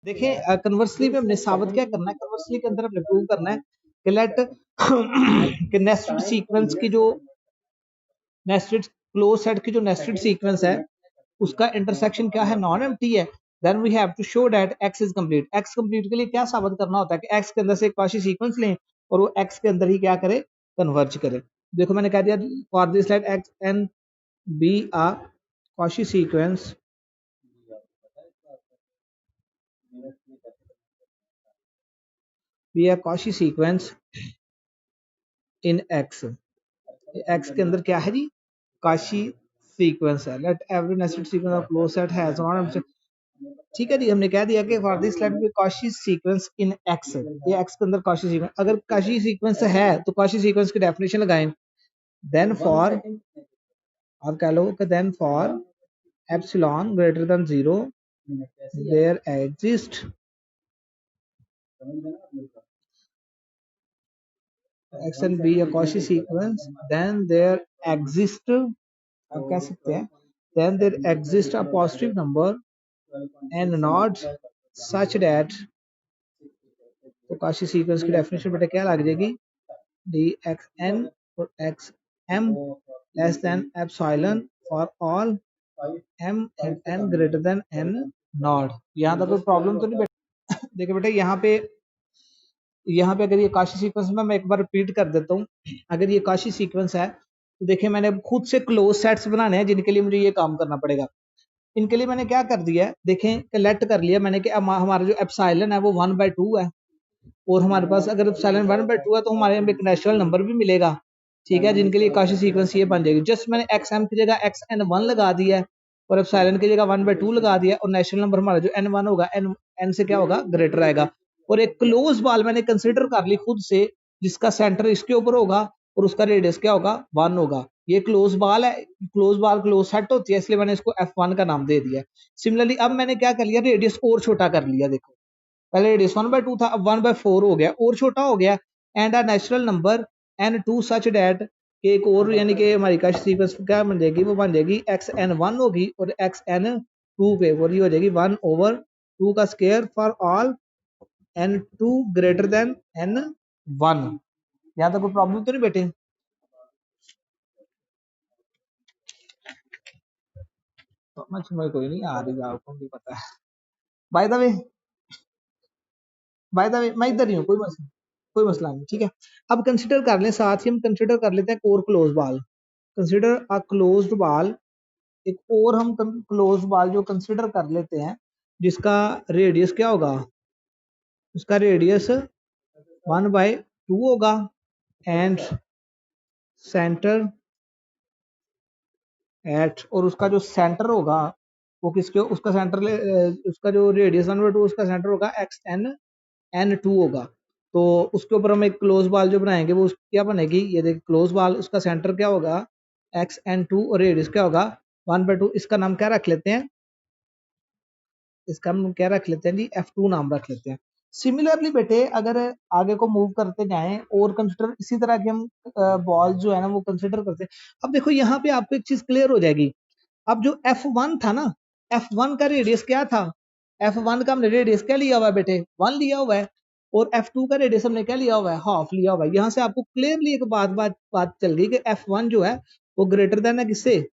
देखें कन्वर्सली में हमने साबित क्या करना है, कन्वर्सली के अंदर हमने प्रूव करना है कि लेट कि नेस्टेड सीक्वेंस की जो नेस्टेड क्लोज सेट की जो नेस्टेड सीक्वेंस है उसका इंटरसेक्शन क्या है, नॉन एम्प्टी है। Then we have to show that x is complete. X complete के लिए क्या साबित करना होता है कि एक्स के अंदर से एक कॉची सीक्वेंस लें और वो एक्स के अंदर ही क्या करे, कन्वर्ज करे। देखो मैंने कह दिया for this let x and be a Cauchy sequence be a Cauchy sequence in x. X के अंदर क्या है जी, काशी सीक्वेंस है। Let every nested sequence of closed set has non, ठीक है जी। हमने कह दिया कि for this let be Cauchy sequence in x, ये एक्स के अंदर काशी सीक्वेंस, अगर काशी सीक्वेंस है तो काशी सीक्वेंस की डेफिनेशन लगाएं। देन फॉर, आप कह लो कि then for epsilon greater than 0 there exist x and be a Cauchy sequence, then there exist, आप कह सकते हैं then there exists a positive number and not such that, तो Cauchy sequence की डेफिनेशन बेटा क्या लग जाएगी, डी एक्स एन और x m less than epsilon for all m and n greater than n naught. यहाँ तक कोई प्रॉब्लम तो नहीं बेटा? देखिए बेटा यहाँ पे अगर ये काशी सीक्वेंस में मैं एक बार रिपीट कर देता हूँ, अगर ये काशी सीक्वेंस है तो देखिए मैंने खुद से क्लोज सेट्स बनाने हैं जिनके लिए मुझे ये काम करना पड़ेगा। इनके लिए मैंने क्या कर दिया है, देखें लेट कर लिया मैंने कि हमारा जो एप्सिलॉन है वो 1/2 है और हमारे पास अगर एप्सिलॉन 1/2 है तो हमारे यहाँ एक नेचुरल नंबर भी मिलेगा, ठीक है, जिनके लिए काशी सीक्वेंस ये बन जाएगी। जस्ट मैंने एक्स एम की जगह एक्स एन 1 लगा दिया है और एप्सिलॉन की जगह 1/2 लगा दिया और नेचुरल नंबर हमारा जो n1 होगा एन एन से क्या होगा, ग्रेटर आएगा। और एक क्लोज बॉल मैंने कंसिडर कर ली खुद से जिसका सेंटर इसके ऊपर होगा और उसका रेडियस क्या होगा, 1 होगा। ये क्लोज बॉल है, क्लोज बॉल क्लोज सेट होती है इसलिए मैंने इसको f1 का नाम दे दिया। सिमिलरली अब मैंने क्या कर लिया, रेडियस और छोटा कर लिया। देखो पहले रेडियस 1/2 था, अब 1/4 हो गया और छोटा हो गया। And a natural number n2 such that, एक और यानी कि हमारी का सीक्वेंस क्या बन जाएगी, वो बन जाएगी xn1 होगी और xn2 पे और ये हो जाएगी 1/2 का square for all n2 greater than n1। यहाँ तक कोई प्रॉब्लम तो नहीं बेटे? समझ कोई नहीं आ रही, आपको भी पता है। बाय द वे मैं इधर ही हूँ, कोई मसला नहीं, ठीक है। अब कंसिडर कर लें, साथ ही हम कंसिडर कर लेते हैं core close ball. Consider a closed ball, एक और हम क्लोज बॉल जो कंसिडर कर लेते हैं जिसका रेडियस क्या होगा, उसका रेडियस 1/2 होगा एंड सेंटर एट, और उसका जो सेंटर होगा वो किसके, उसका सेंटर उसका जो रेडियस 1/2 उसका सेंटर होगा xn2 होगा। तो उसके ऊपर हम एक क्लोज बॉल जो बनाएंगे वो क्या बनेगी, ये देखिए क्लोज बॉल, उसका सेंटर क्या होगा xn2 और रेडियस क्या होगा 1/2। इसका नाम क्या रख लेते हैं, इसका हम क्या रख लेते हैं जी, f2 नाम रख लेते हैं। सिमिलरली बेटे अगर आगे को मूव करते जाएं और कंसिडर इसी तरह के हम बॉल जो है ना वो कंसिडर करते हैं। अब देखो यहाँ पे आपको एक चीज क्लियर हो जाएगी। अब जो f1 था ना, f1 का रेडियस क्या था, f1 का हमने रेडियस क्या लिया हुआ है बेटे, 1 लिया हुआ है और f2 का रेडियस हमने क्या लिया हुआ है, हाफ लिया हुआ है। यहाँ से आपको क्लियरली एक बात चल गई कि f1 जो है वो ग्रेटर देन है किससे,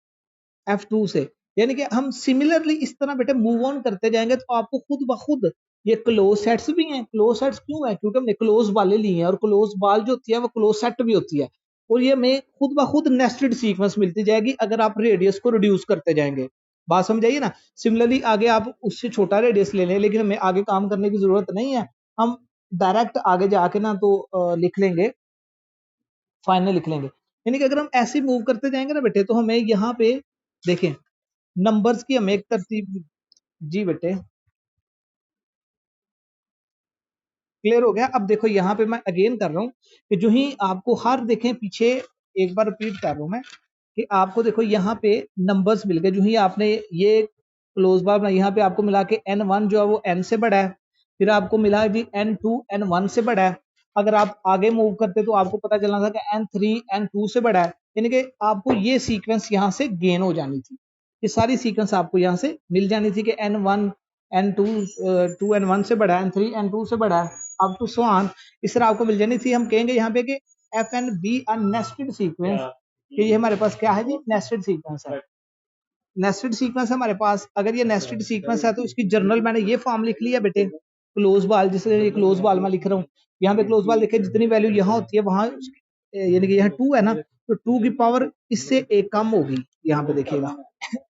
f2 से। यानी कि हम सिमिलरली इस तरह बेटे मूव ऑन करते जाएंगे तो आपको खुद ब खुद ये क्लोज सेट्स भी हैं। क्लोज सेट्स क्यों है, क्योंकि हमने क्लोज बालें ली हैं और क्लोज बाल जो होती है वो क्लोज सेट भी होती है और ये हमें खुद ब खुद नेस्टेड सीक्वेंस मिलती जाएगी अगर आप रेडियस को रिड्यूस करते जाएंगे। बात समझाइए ना। सिमिलरली आगे आप उससे छोटा रेडियस ले लें लेकिन हमें आगे काम करने की जरूरत नहीं है, हम डायरेक्ट आगे जाके ना तो लिख लेंगे, फाइनल लिख लेंगे। यानी कि अगर हम ऐसे मूव करते जाएंगे ना बेटे तो हमें यहाँ पे देखें नंबर्स की हमें एक तरतीब, जी बेटे क्लियर हो गया। अब देखो यहाँ पे मैं अगेन कर रहा हूँ कि जो ही आपको हर देखें पीछे, एक बार रिपीट कर रहा हूँ मैं कि आपको देखो यहाँ पे नंबर्स मिल गए, जो ही आपने ये क्लोज बार यहाँ पे आपको मिला कि n1 जो है वो n से बड़ा है, फिर आपको मिला जी n2 n1 से बड़ा है। अगर आप आगे मूव करते तो आपको पता चलना था कि n3 n2 से बड़ा है। यानी कि आपको ये सीक्वेंस यहाँ से गेन हो जानी थी, ये सारी सीक्वेंस आपको यहाँ से मिल जानी थी कि n1 2 n1 से बड़ा है, n3 n2 से बड़ा है, अप टू सो ऑन। इस तरह आपको मिल जानी थी। हम कहेंगे यहाँ पे कि f n be a nested sequence, कि ये हमारे पास क्या है जी, नेस्टेड सीक्वेंस है। नेस्टेड सीक्वेंस है हमारे पास। अगर ये नेस्टेड सीक्वेंस है तो इसकी जनरल मैंने ये फॉर्म लिख लिया बेटे, क्लोज बॉल, जिससे क्लोज बॉल मैं लिख रहा हूँ। यहाँ पे क्लोज बॉल देखे, जितनी वैल्यू यहाँ होती है वहां, यानी कि यहाँ 2 है ना, तो 2 की पावर इससे एक कम होगी, यहाँ पे देखिएगा।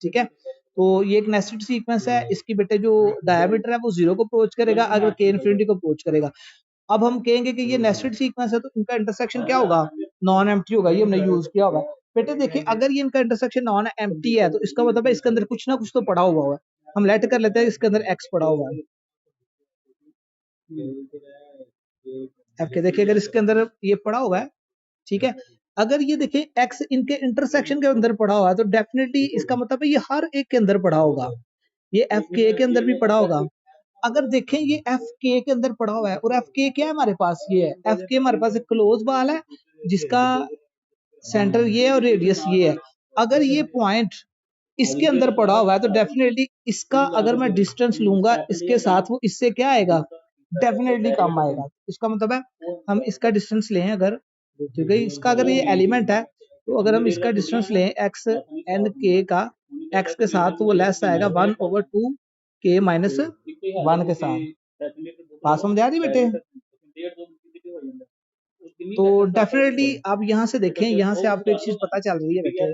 ठीक है, तो ये एक नेस्टेड सीक्वेंस है। इसकी बेटे जो डायमीटर है वो 0 को अप्रोच करेगा अगर के इनफिनिटी को अप्रोच करेगा। अब हम कहेंगे कि ये नेस्टेड सीक्वेंस है तो इनका इंटरसेक्शन क्या होगा, नॉन एम्प्टी होगा। ये हमने यूज किया होगा बेटे। देखिए अगर ये इनका इंटरसेक्शन नॉन एम्प्टी है तो इसका मतलब है इसके अंदर कुछ ना कुछ तो पड़ा हुआ है। हम लेट कर लेते हैं इसके अंदर एक्स पड़ा हुआ है। देखिए अगर इसके अंदर ये पड़ा हुआ है, ठीक है, अगर ये देखिए एक्स इनके इंटरसेक्शन के अंदर पड़ा हुआ है तो डेफिनेटली इसका मतलब है ये हर एक के अंदर पड़ा होगा। ये एफ के अंदर भी पड़ा होगा। अगर देखें ये एफ के अंदर पड़ा हुआ है, और एफ के क्या है हमारे पास, ये है एफ के हमारे पास एक क्लोज बॉल है जिसका सेंटर ये है और रेडियस ये है। अगर ये पॉइंट इसके अंदर पड़ा हुआ है तो डेफिनेटली इसका अगर मैं डिस्टेंस लूंगा इसके साथ, वो इससे क्या आएगा, डेफिनेटली कम आएगा। इसका मतलब है हम इसका डिस्टेंस लें अगर, ठीक है, इसका अगर ये एलिमेंट है तो अगर हम इसका डिस्टेंस लें एक्स एन के का एक्स के साथ, तो वो लेस आएगा 1/2 के माइनस 1 के साथ। बात समझ आ रही बेटे? तो डेफिनेटली आप यहाँ से देखें, यहाँ से आपको एक चीज पता चल रही है बेटे,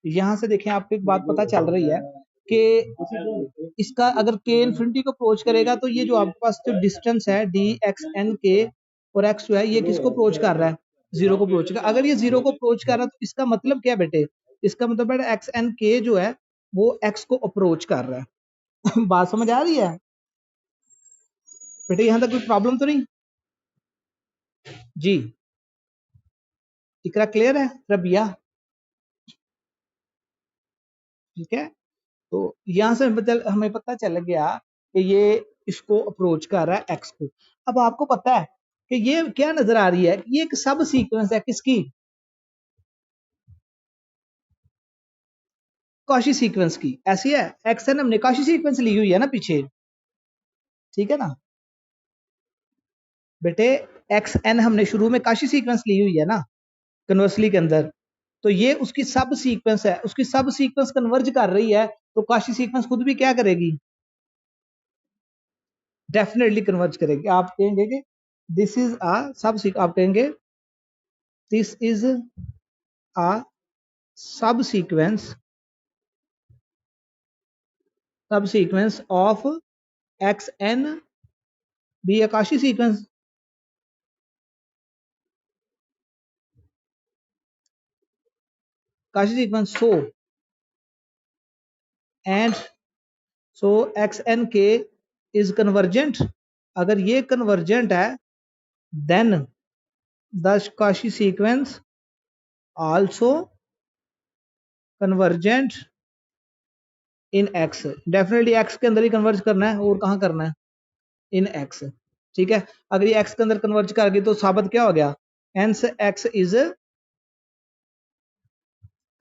यहाँ से देखें आपको एक बात पता चल रही है कि इसका अगर के इनफिनिटी को अप्रोच करेगा तो ये जो आपके पास जो डिस्टेंस है डी एक्स एन के और एक्स जो है ये किसको अप्रोच कर रहा है, 0 को अप्रोच कर। अगर ये 0 को अप्रोच कर रहा है तो इसका मतलब क्या बेटे, इसका मतलब है एक्स एन के जो है वो एक्स को अप्रोच कर रहा है। बात समझ आ रही है बेटे? यहाँ तक कोई प्रॉब्लम तो नहीं जी? इकरा क्लियर है रबिया? ठीक है, तो यहां से हमें पता चल गया कि ये इसको अप्रोच कर रहा है एक्स को। अब आपको पता है कि ये क्या नजर आ रही है, ये एक सब सीक्वेंस है किसकी, कॉशी सीक्वेंस की। ऐसी है एक्स एन हमने कॉशी सीक्वेंस ली हुई है ना पीछे, ठीक है ना बेटे, एक्स एन हमने शुरू में कॉशी सीक्वेंस ली हुई है ना कन्वर्सली के अंदर, तो ये उसकी सब सीक्वेंस है, उसकी सब सीक्वेंस कन्वर्ज कर रही है, तो कॉशी सीक्वेंस खुद भी क्या करेगी, डेफिनेटली कन्वर्ज करेगी। आप कहेंगे कि दिस इज अ सब, आप कहेंगे this is a sub sequence of x n be a Cauchy sequence, Cauchy sequence, so x n k is convergent. अगर ये कन्वर्जेंट है then the Cauchy sequence also convergent in x. Definitely x के अंदर ही converge करना है, और कहाँ करना है, इन एक्स। ठीक है, अगर ये एक्स के अंदर कन्वर्ज कर गई तो साबित क्या हो गया, एंस एक्स इज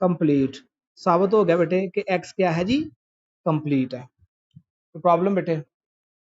कंप्लीट। साबित हो गया बेटे कि एक्स क्या है जी, कंप्लीट है। तो प्रॉब्लम बेटे